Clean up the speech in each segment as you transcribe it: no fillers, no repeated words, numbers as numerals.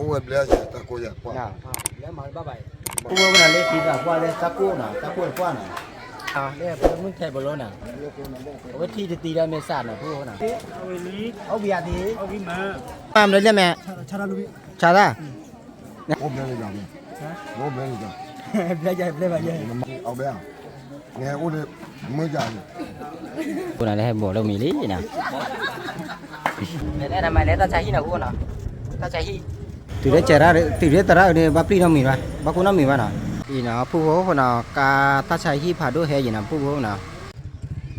Uwe blaze takoya kwa. Nào, Lấy mà ba bảy. cô bố là lấy thịt vào qua lên sắc cua nào, sắc cua qua nào. À, đây là tôi muốn thay bò lô nào. Có cái thịt thì ra mê sạt nào, cô nào. Ông bia thì. Làm đấy nha mẹ. Chả ra. Uwe blaze jam. Uwe blaze jam. Blaze. Au bea. Nghe uwe mới jam. Cô này lấy bò lô mì lý gì nào. Đây là mày lấy ta cháy hi nào cô nào. Ta cháy hi. Từ đấy chạy ra, từ đấy ta ra ở đây bắp đi đâu mì ra, bắp cô nó mì vào nào. Thì nó phụ hộ của nó cả ta cháy hi phá đôi hè gì nào phụ hộ nào.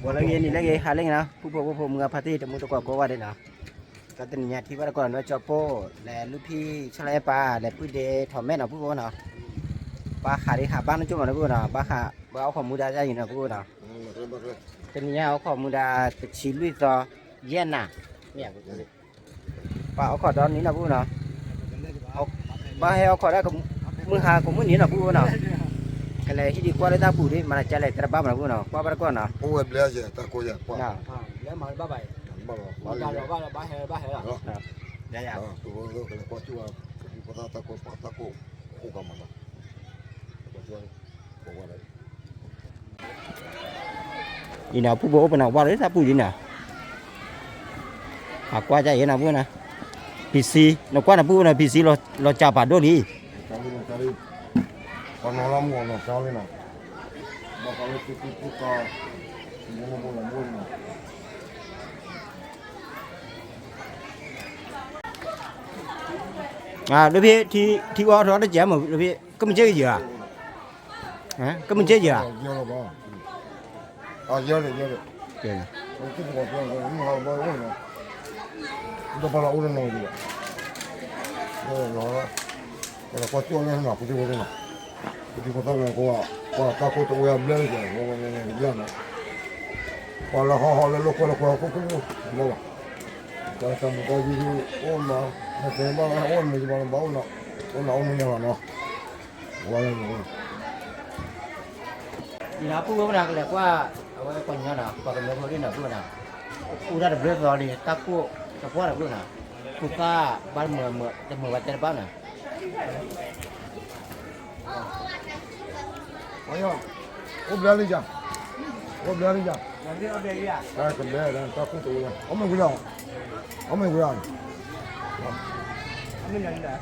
Bộ lagi ni lagi hal lagi nào, phụ hộ mengapati temu toko ko ada nào. Cái tên nhà thì bắt còn nó cho po, là lúc khi cho lại pa, là bữa để thọ mẹ nào phụ hộ nào. Pa khá đi khá bán nó chung mà nó phụ nào, pa khá bao khoản mua đa ra gì nào phụ nào. Tên nhà bao khoản mua đa chỉ lui cho yen nào. Pa khoản đó ní là phụ nào. Ba heo khỏi đây cũng mưa hà cũng muốn nhớ là vui nào cái này khi đi qua đây ta phủ đi mà là chạy lại ta ba mà vui nào qua ba con nào Uwe blaze takoya kwa. nào Lấy mà ba bảy. Ba Ba là ba hè à. dạ dạ Tu lo que le kwa chua. Ku ta tako ku kama na. Kwa chua. Ko wa dai. đi nào phụ bố bên nào qua đấy ta phủ đi nào à qua chạy nào vui nào PC nó qua là vui nào PC lo chào bản đô đi Cari. Kono lam ngono kali na. Bakal itu ka. Mula. à đối với thì qua đó nó chém mà đối với có mình chơi gì à hả có mình chơi gì à Yo ba. Yo le. chơi Itu ko ko ni ha ba wo. Do para uno no dia. No. Kalau kau tu orang nak putih boleh nak. Putih kau tahu kau takut tu orang belanja, orang ni dia nak. Kalau hal lalu kalau kau bawa. Kalau kamu kau jadi orang nak sembang orang ni jangan bawa nak. Orang ni mana? Orang ni. đi nào phụ bố nào cái qua ở cái con nhỏ nào qua cái mấy con đi nào phụ nào phụ ra được biết rồi đi ta qua được luôn nào phụ ta bán mưa để mưa bắt tên bao nào Ayo. Belanja jam. Belanja jam. làm gì ở đây à Saya kembali dan takut tu orang. Omong gula. mình nhận đã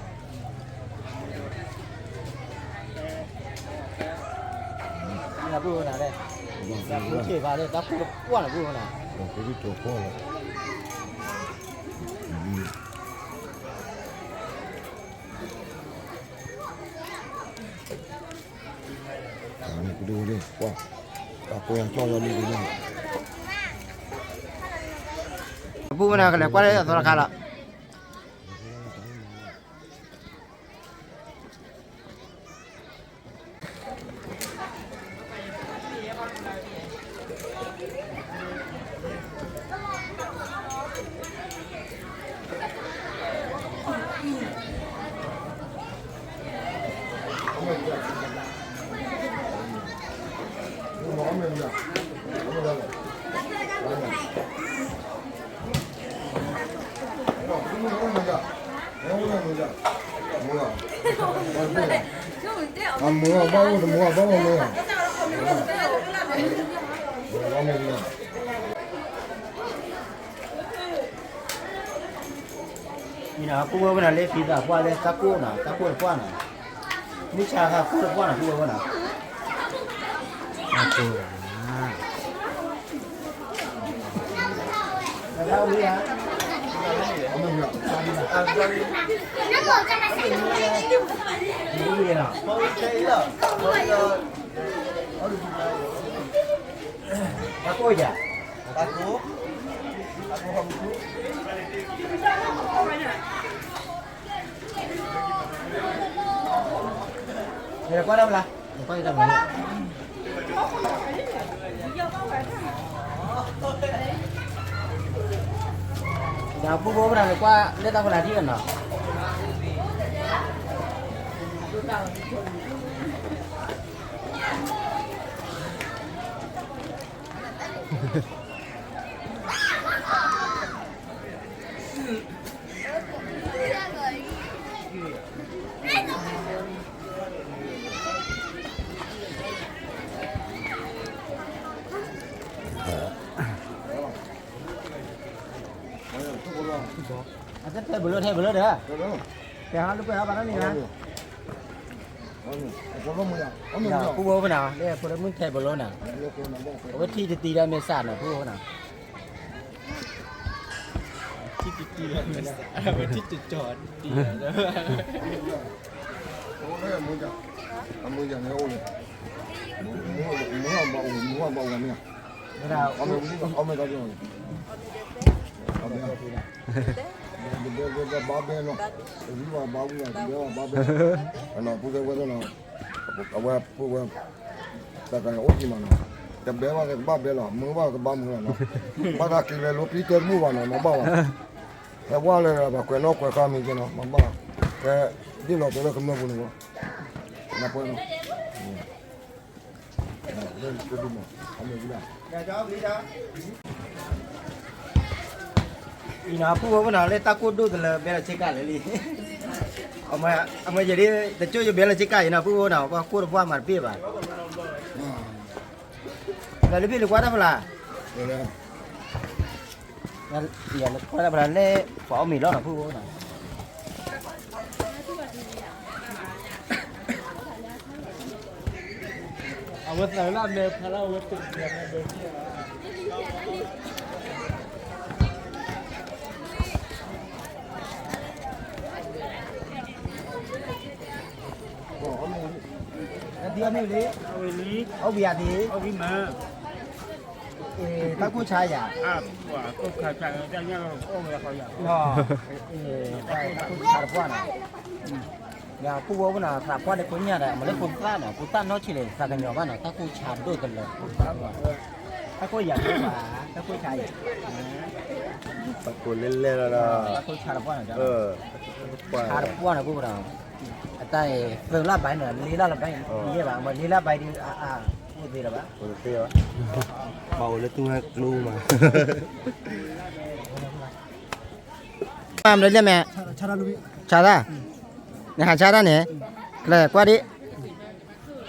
là phụ nào đây là phụ chỉ vào đây ta phụ qua là phụ nào Kau itu cokol. Ini kedua dia. Wah. Aku yang cowok ni dia. phụ nào cái này qua đây là tôi là Mua bao mua. đi nào phụ bố nào lấy thịt vào qua lên sắc cua nào qua nào nước trà ha cua qua nào phụ bố nào đâu đi hả đi nào aku aja aku không đây là qua đâu là quay đâu này nhà phụ bố nào qua lên tao còn là đi gần nào thay bự nữa nữa Đó. kìa lúc nào bạn nó nè Có lắm rồi. Có mình nào rồi. phu bố bên nào đây phu muốn thay bự nè có thi thì ra mê sàn nè phu bố nào Tít là mình tít tròn tít đó. Có đấy mới giờ. Mới giờ này ô này. Muốn bầu làm gì? đây nào Ông ấy ra rồi. Ba bên nó, cái gì mà ba bên này, cái gì mà ba bên, nó phụ trợ cái đó nó, cái phụ trợ, cái cái ốp gì mà nó, cái bé mà cái ba bên là, mưa vào cái ba mưa nó, ba ta kêu là phi chơi mưa vào nó bảo, cái qua là bà quên nó quên cả mình cái nó, mà bảo, cái đi nó cái cái mưa vào nó, nó quên nó, lên cái đúng không, anh ấy đi đâu? ina phu bố bên nào lấy taco đu thì là bé là chơi cả lấy đi ông ấy jadi techo cho bé là chơi cả ina phu bố nào qua cô được qua mặt bia bà là lấy bia được qua đó là giờ qua đó là lấy phở mì đó là phu bố nào Awat lah ne phala awat tu dia ne. dia ni le Awili, au bia thì awi ma. taco chai à Wah, kau kacang jangan kau nak kau ya. no taco chai là qua nào nhà phu bố bên nào thả qua để cuốn nhà này mà lấy cuốn ta này cuốn ta nó chỉ để thả cái nhỏ vào này taco chai đôi cần là taco giả nữa mà taco chai Taco lele lah. taco chai là qua này Qua. chai là qua này phu nào tại vừa lá bài nữa lý lá là bài như vậy mà lý lá bài đi như gì là bác Bầu lên tung luôn mà. làm đấy nha mẹ chả ra nè hạt chả ra nè là qua đi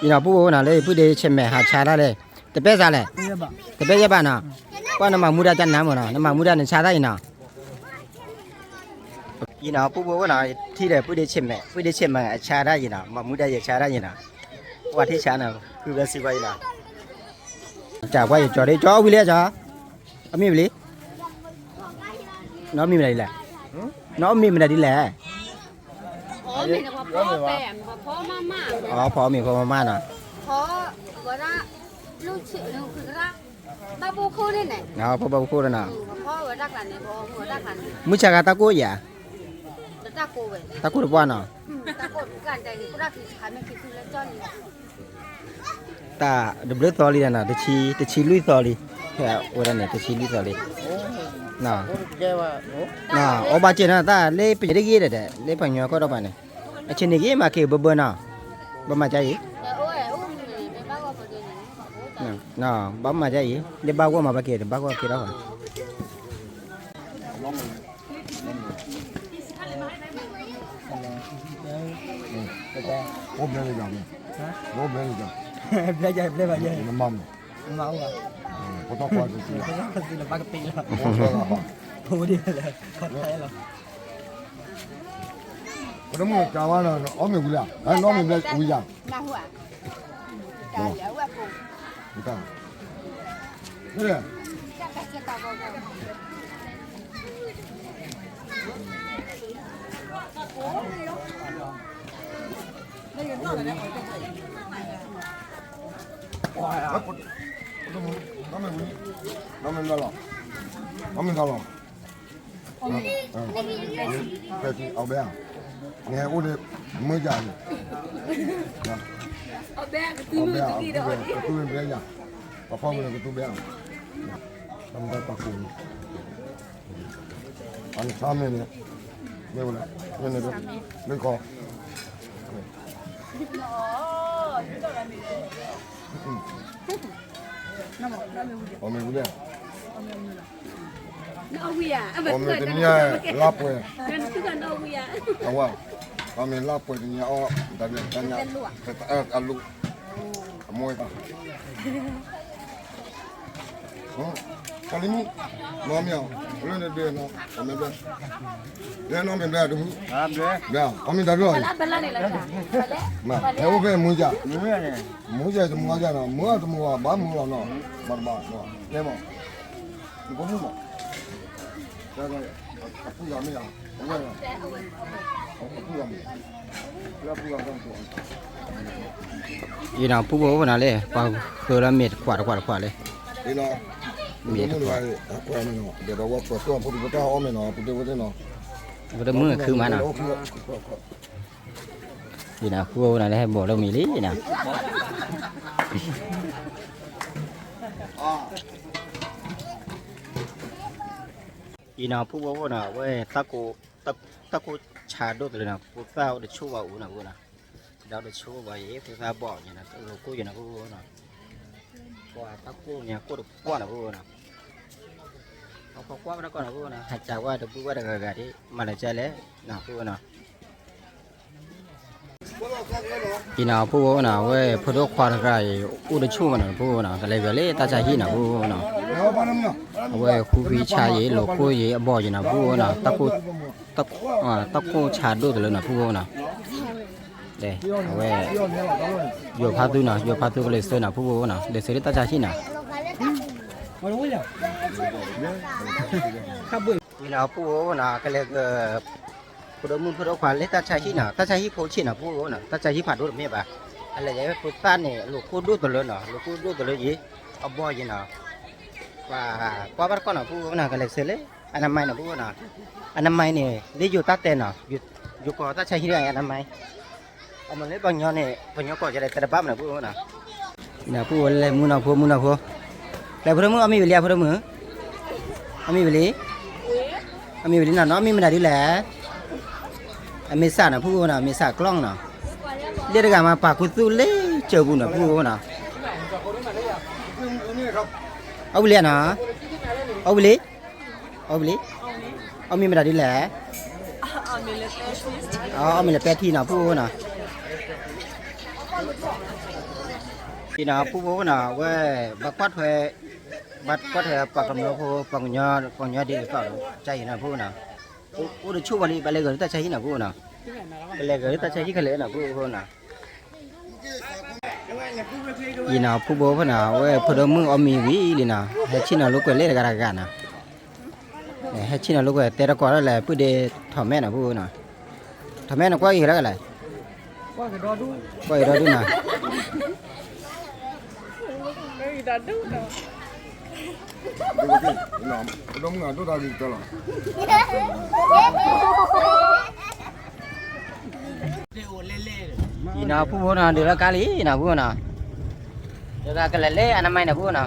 đi nào bố nào lấy bố đi xem mẹ hạt chả ra đây tập bé ra này tập bé ra bạn nào qua nó mà mua ra chân nào mà nó mà mua ra nên chả ra gì nào gì nào bố nào thì để bố đi xem mẹ chả ra gì nào mà mua ra gì chả ra gì nào qua thì chả nào cứ về xí quay nào chả quay cho đây cho William cho ông mi William nó mi này là nó mi này đi lẹ mình là phó bèm và phó mama phó mi phó mama nè phó gọi là lúc chuyện lúc ra ba bố khô đây này phó bao cô rồi nè phó gọi là này phó gọi là này mua chả gà ta cô vậy ta cô vậy ta cô được qua nè ta cô cái này cũng là thì khai mình thì là cho này ta được bớt to đi nè để chi lui to đi hả ủa đây này để chi lui to đi nè nè ở ba trên nè ta lấy bây giờ cái gì đấy lấy bằng nhau có đâu bạn này ở trên này cái mà kêu bơ bơ nè bơ mà trái gì nè bấm mà trái gì để bao qua mà ba kia để bao qua kia đó hả Ốp lên rồi. Ốp lên rồi. belajar Nó mầm. mau à Có tao qua rồi. cái gì là ba cái tiền rồi Ốp lên rồi. không đi là có thể là Cái đó mà chào anh là ốp mình vui à? Anh nói mình vui à? mà hỏa cái dở qua phụ Người ta. Thế này. chắc cái kia tao vào Nó mình lo. Nó mình lo. Cái gì ở bên? Nghe ô đi mới dài. ở bên cái tư cái gì đó Cái tư bên nhà. Và phong là cái tư bên. Tâm ta cùng. Anh sao này nè. Đây là đây này đó. Đây có. Ông mình cũng nó huy à ông mình tính nha lắp rồi gần cứ gần đâu huy à không à ông mình lắp rồi thì nhà o tại vì ta nhà ăn lụ môi ta Kalimu, mamiya, wala ne de no, ame be. Le no me be du. Ya, ami da do. bala ne la ta Ma, e wo be muja. မွေးရတယ် Muja de muja na, muja de muja, ba muja no. Barba no. Le mo. Ni ko mu mo. Ya ga, apu ya me ya. Ya ya. Apu ya me. Ya apu ya ga to. อีน่ะผู้บ่ว่าน่ะเลยปาคือละเม็ดขวาเลย Ni no. Mi to ba, ko me no. De do wa ko so, pu de ta o me no, pu de wo de no. บ่ได้มือคือมันน่ะอีน่ะผู้บ่ว่าน่ะเลยบ่เรามีลิน่ะอีน่ะผู้บ่ว่าน่ะเว้ยตะโกชาโดดเลยน่ะผู้สาวได้ชูว่าอูน่ะผู้น่ะดาวได้ชูว่าเอ้ผู้สาวบอกนี่น่ะโลโก้อยู่น่ะผู้น่ะว่าตะโกเนี่ยกูกว่าน่ะผู้น่ะพอกว่ามันก่อนนะพวกนะหายใจว่าเดี๋ยวพูดว่าเดี๋ยวกะที่มาเลยใจแล้วนะพวกนะอีน่าพวกนะเว้ยพอดควานกายอุดชูมันนะพวกนะก็เลยก็เลยตาใจหินะพวกนะเว้ยคูฟีชายโลโก้เย่บ่อยนะพวกนะตะกูชาดูตัวเลยนะพวกนะเด้เว้ยโยพาตุนะโยพาตุก็เลยเสือนะพวกนะเลยเสือตาใจหินะนี่นะผู้นะก็เลยผู้ดมุนผู้ดขวัญเลยตาชายที่น่ะตาชายที่โพชิน่ะผู้น่ะตาชายที่ผ่านดูไม่ป่ะอะไรอย่างเงี้ยผู้ต้านเนี่ยลูกคู่ดูตัวเลยน่ะลูกคู่ดูตัวเลยยี่เอาบ่อยน่ะว่าบ้านก่อนน่ะผู้น่ะก็เลยเสร็จเลยอันนั้นไม่น่ะผู้น่ะอันนั้นไม่เนี่ยได้อยู่ตาเต้นน่ะอยู่ก่อตาชายที่ไหนอันนั้นไม่เอามาเลยบางย้อนเนี่ยบางย้อนก่อจะได้แต่ละบ้านน่ะผู้น่ะนี่ผู้เลยมุนน่ะผู้แล้วพระมืออามีวิลเลียพระมืออามีวิลลี่น่ะเนาะมีมันได้ดีแหละอามีสาน่ะผู้น่ะมีสากล้องน่ะเรียกกันมาปากกุตุเล่เจอบุญน่ะผู้น่ะเอาวิลเลียน่ะเอาวิลลี่เอามีมันได้ดีแหละเอามีละแปดที่น่ะผู้น่ะที่น่ะผู้น่ะเว้ยบักปัดเว้ยบัดก็เถอะปากกำลังพูปังยอดีก็ใจนะพูนะพูดชั่ววันนี้ไปเลยก็แต่ใจนะพูนะไปเลยก็แต่ใจที่เขาเลยนะพูนะยีน่ะผู้บ่พนะเว้ยพอดมึงเอามีวิลีนะให้ชินะลูกก็เล่นกันนะให้ชินะลูกก็แต่ละก่อนแล้วแหละพูดเดถอมแม่นะพูนะถอมแม่นะก็อีกแล้วกันเลยก็อีรอดูนะDom nga do da di tala. อีน่ะผู้บ่น่ะเดี๋ยวละกะลีน่ะผู้น่ะเดี๋ยวกะละเล่อันนั้นไม่น่ะผู้น่ะ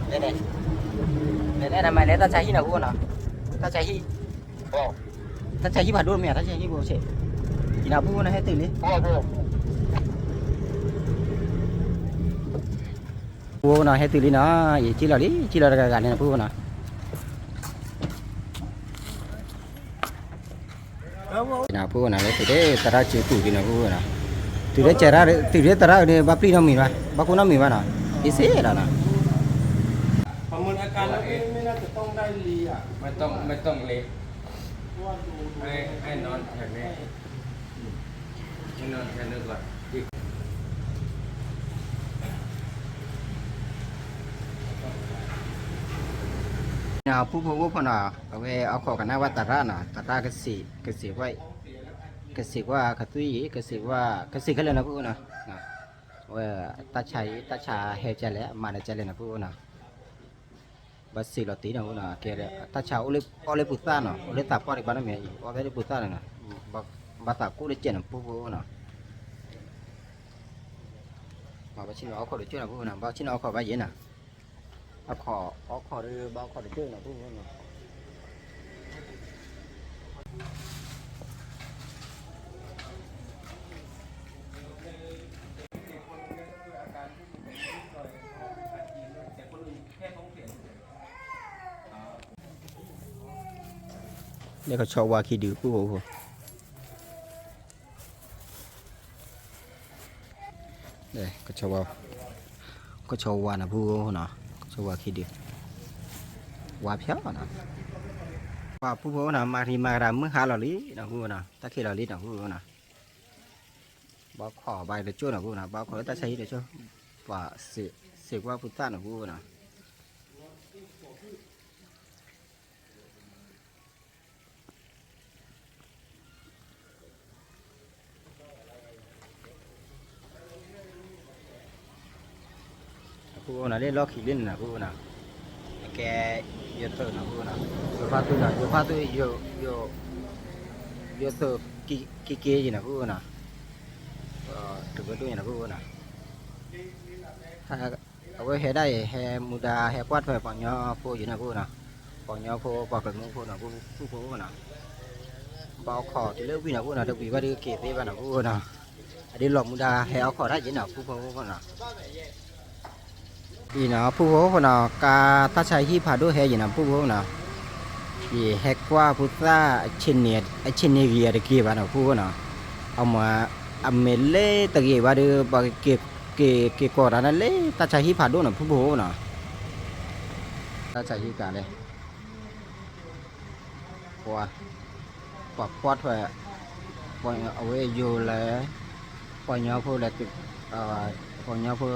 เด้อันนั้นไม่เล่ตาใจหิน่ะผู้น่ะตาใจหิตาใจหิผ่านดูมั้ยตาใจหิบ่ใช่อีน่ะผู้น่ะให้ตื่นเลยผู้น่ะให้ตื่นเลยนะอีจิละกะเนี่ยผู้น่ะนะผู้น่ะเลยติตระเจตุกินะผู้น่ะติเจระตระเนี่ยบัปรีนะมีวะบักกุนะมีวะน่ะอีเสล่ะน่ะ ประเมินอาการแล้วไม่น่าจะต้องได้ลีอ่ะไม่ต้องเล็กให้นอนแถวนี้ให้นอนแถวนี้ก่อนนะผู้พน่ะเอาไว้เอาขอกันนะว่าตระน่ะตระกสิไว้กสิว่าขตุยกสิว่ากันเลยนะผู้น่ะว่าตาชาเฮจแล้วมาได้ใจเลยนะผู้น่ะบัดสิลอตีนะผู้น่ะเกเรตาชาโอเลปุตาน่ะโอเลตาปอริบานะเมียโอเลปุตาน่ะบัตากูได้เจนะผู้น่ะมาบัดชินเอาขอได้เจนะผู้น่ะบัดชินเอาขอไว้เย็นน่ะเอาขอหรือบ่ขอได้เจนะผู้น่ะเดี๋ยวเขาชอบว่าขี้ดื้อผู้เดี๋ยวก็ชอบว่านะผู้เนาะ ว่าคิดดิว่าเพี้ยนะว่าผู้คนนะมาที่มาดามมือหาเราลีนะผู้นะตะเคียนเราลีนะผู้นะบอกขอใบเดือดจ้วนะผู้นะบอกขอตาใช้เดือดจ้วว่าเสกว่าพุทธานะผู้นะผู้นะเล่นล็อกขี้เล่นนะผู้นะแกเยอะเติร์นะผู้นะโยฟาตุนะโยฟาตุโยเติร์กี่เกย์นะผู้นะถึงก็ด้วยนะผู้นะถ้าเอาไว้ให้ได้ให้มุดาให้กวาดไปปองยอผู้อยู่นะผู้นะปองยอผู้ปอกกระมุงผู้นะผู้นะบอกขอที่เลิกวิ่งนะผู้นะจะวิ่งว่าดื้อเกย์ไปนะผู้นะอันนี้หลอกมุดาให้เอาขอได้ยินนะผู้นะอีนะผู้คนน่ะกาตาชัยที่พาด้วยเฮยินะผู้น่ะอีเฮกว่าพุทธะชินเนียตะกี้บ้านผู้น่ะเอามาอเมเล่ตะกี้ว่าดือบางเกก่อนนั้นเล่ตาชัยที่พาด้วยน่ะผู้น่ะตาชัยที่กาเลยว่าปักควาดไว้ปอยเอาไว้อยู่เลยปอยยาวผู้เลยพอเนี้ยพอ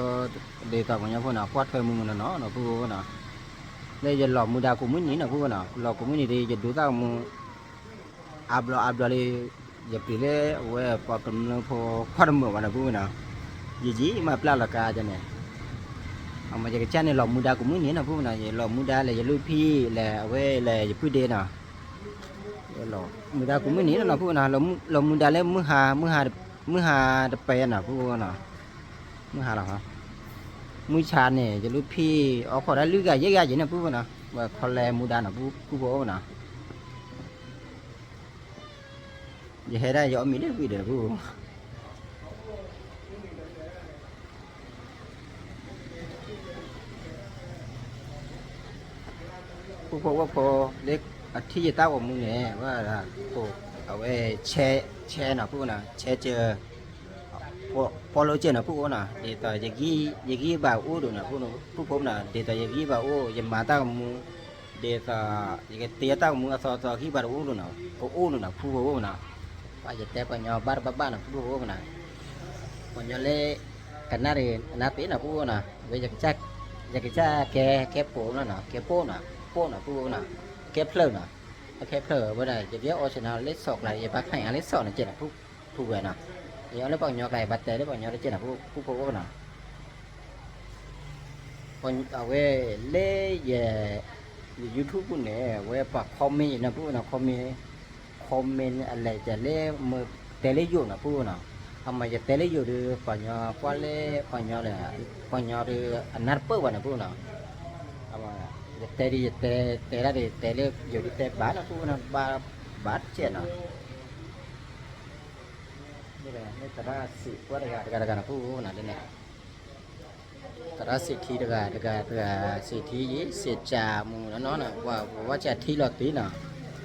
เดี๋ยวต่อพอเนี้ยพอหน้าควาดไฟมึงน่ะเนาะพูดน่ะเลยจะหลอกมือดากูไม่หนีน่ะพูดน่ะหลอกกูไม่หนีดีจะดูตามึงอับเลยจะปีเล่เว้ยพอกำลังพอควาดมือวันน่ะพูดน่ะยี่มาปลาละกาจังเนี่ยเอามาจากเจ้าเนี่ยหลอกมือดากูไม่หนีน่ะพูดน่ะหลอกมือดาเลยจะลุยพี่แหละเว้ยเลยจะพูดเด่นน่ะหลอกมือดากูไม่หนีน่ะพูดน่ะหลอกมือดาเลยมือหาไปน่ะพูดน่ะมือหาหรอฮะมือชาเนี่ยจะรู้พี่เอาขอได้ลึกอะเยอะๆอย่างนี้พูดนะว่าคอลแลมูดานะพูดนะอย่าให้ได้ยอมมีได้พี่เดี๋ยวพูดว่าพอเล็กที่จะตั้งของมึงเนี่ยว่าพอเอาไว้แช่นะพูดนะแช่เจอพอเราเจอนะผู้คนน่ะเดี๋ยวต่ออย่างกี้บ่าวอู้ดูนะผู้ผมน่ะเดี๋ยวต่ออย่างกี้บ่าวอู้ยังมาตั้งมือเดี๋ยวต่ออย่างเตี้ยตั้งมือต่อขี้บ่าวอู้ดูนะผู้อู้ดูนะผู้อู้น่ะว่าจะแต่ปัญญาบ้านน่ะผู้อู้น่ะปัญญาเล่กันน่าเรียนน่าเป็นน่ะผู้น่ะเว้ยอยากจะแกโป้น่ะแกโป้น่ะผู้น่ะแกเพลินน่ะแกเพลินว่าได้จะเดี๋ยวเอาชนะเล็ดสอกอะไรจะพักให้เล็ดสอกน่ะเจ็ดน่ะผู้เว้ยน่ะเดี๋ยวเราปองยอไก่บัดเตะเราปองยอได้เจ้าหน้าผู้โก้น่ะปองเอาไว้เล่ยยูทูบปุ่นเนี่ยไว้ปักคอมเมนต์นะผู้น่ะคอมเมนต์อะไรจะเล่มือเตะเล่อยู่นะผู้น่ะทำไมจะเตะเล่อยู่ดูปองยอคว้าเล่ปองยอเลยปองยอดูอันนั้นเปิ้ลวันนะผู้น่ะทำไมเตะละดิเตะเล่อยู่เตะบ้านนะผู้น่ะบ้านเจ้าน่ะนี่ตราสิว่าdekat aku nah ini teraสิทธิdekatสิทธิสิจามูnóน่ะว่าจะที่ละตีน่ะ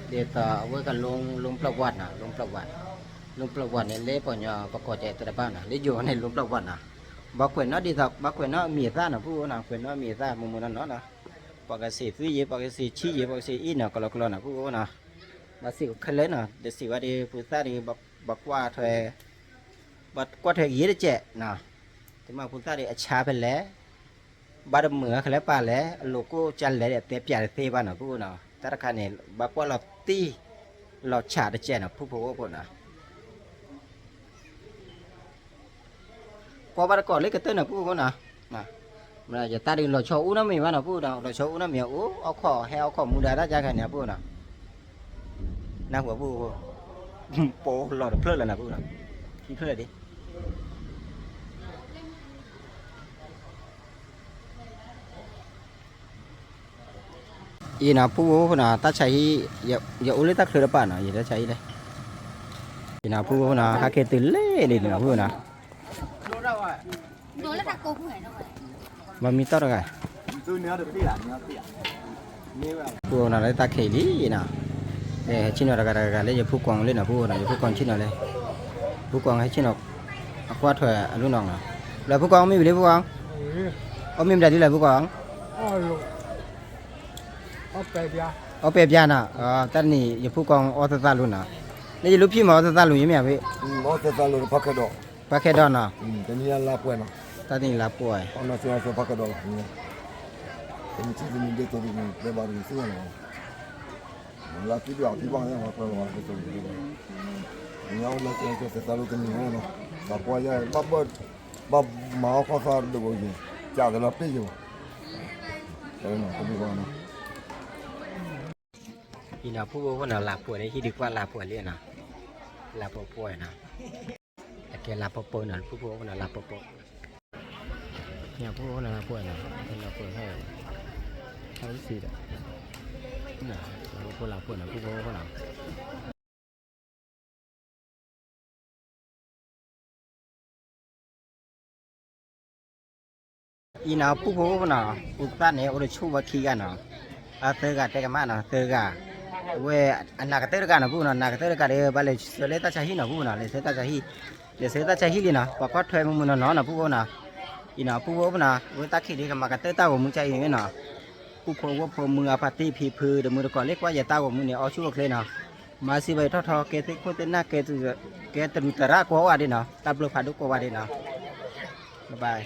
เดี๋ยวต่อไว้กันลงประวัติน่ะลงประวัติเนี่ยเล่ปอนยอประกอบใจตระบ้านน่ะเล่อยู่ในลงประวัติน่ะบักเขวนเนาะดีสักบักเขวนเนาะมีซ่าน่ะผู้น่ะเขวนเนาะมีซ่ามูนั่นเนาะน่ะปกติซื้อเยปกติชี้เยปกติอีน่ะก็ละน่ะผู้น่ะมาสิคันเลยน่ะเดี๋ยวสิว่าดีผู้ซ่าดีบักว่าเธอบัดกว่าเธอยี่ได้เจ๊น่ะที่มาคุณตาได้ชาไปแล้วบัดเหมือเขาแล้วป่าแล้วโลโก้จันแล้วเตะเปียเตะบ้านน่ะผู้น่ะแต่ละคันเนี่ยบักว่าเราตีเราชาได้เจ๊น่ะผู้ผู้น่ะพอบัดก่อนเล็กกระตื้นน่ะผู้น่ะมันจะตาดีเราโชว์น้ำมีบ้านน่ะผู้น่ะเราโชว์น้ำมีเอาข้อมูลได้จากกันเนี่ยผู้น่ะน่าหัวผู้โปเราเพลิดแล้วน่ะผู้น่ะที่เพลิดดิอีน่ะผู้น่ะตาใช้อย่าอุ้ยตาเคยป่ะน่ะอย่าตาใช้เลยอีน่ะผู้น่ะหาเกตื่นเล่ดิน่ะผู้น่ะโดนแล้วตะโกนผู้ไหนเนาะมันมีต้นอะไรผู้น่ะเลยตาเขยดิน่ะเนี่ยชิ้นอะไรกันเลยอย่าผู้กองเลยน่ะผู้น่ะอย่าผู้กองชิ้นอะไรผู้กองให้ชิ้นออกกวาดเถอะลูกน้องน่ะแล้วผู้กองไม่อยู่เลยผู้กองเขาไม่ได้ที่ไหนผู้กอง เอาไปเดียว เอาเปรียบยาน่ะตันนี่อย่าพูดกองออตตาลุน่ะนี่ลูกพี่หมอออตตาลุยังไม่เอาไป no te sale el paquete ปาแค่ดอนน่ะ tenía la buena ตันนี่ลาป่วย ona se hace paquete tenía chile ni de todo ni de barrio sí no la que yo aquí van a hacer lo que estoy diciendo ni ahora que se sale que ni uno la polla va más pasar de hoy ya de la pillo pero no como bueno อีน่ะผู้ว่าน่ะลาป่วยได้ที่ดีกว่าลาป่วยเลยน่ะลาป่วยน่ะแต่แกลาป่วยน่ะผู้ว่าน่ะลาป่วยเนี่ยผู้ว่าน่ะลาป่วยน่ะลาป่วยให้เขาสิอ่ะน่ะผู้ลาป่วยน่ะผู้ว่าน่ะอีน่ะผู้ว่าน่ะอุตส่าห์เนี่ยเอาชูว่าขี้กันน่ะเตอร์กะเตกะมาน่ะเตอร์กะเว้อันนักเตอร์กะน่ะผู้น่ะนักเตอร์กะเด้บาเลเสเลตาชาฮีน่ะผู้น่ะเลเสตาชาฮีเลเสตาชาฮีลีน่ะปะกอถวยมุน่ะเนาะน่ะผู้น่ะอีน่ะผู้น่ะเวตาขี้ดีกะมากะเตอร์ตาบ่มึงใจอย่างนี้น่ะผู้ว่าพอมึงอาปาติพีพือเดมือก่อนเล็กว่าอย่าตาบ่มึงเนี่ยเอาชูว่าเคลน่ะมาสิไปทอๆเกติโคเตน่ะเกตุตระกว่าว่าดิน่ะตับโลพาดุกว่าดิน่ะบ๊ายบาย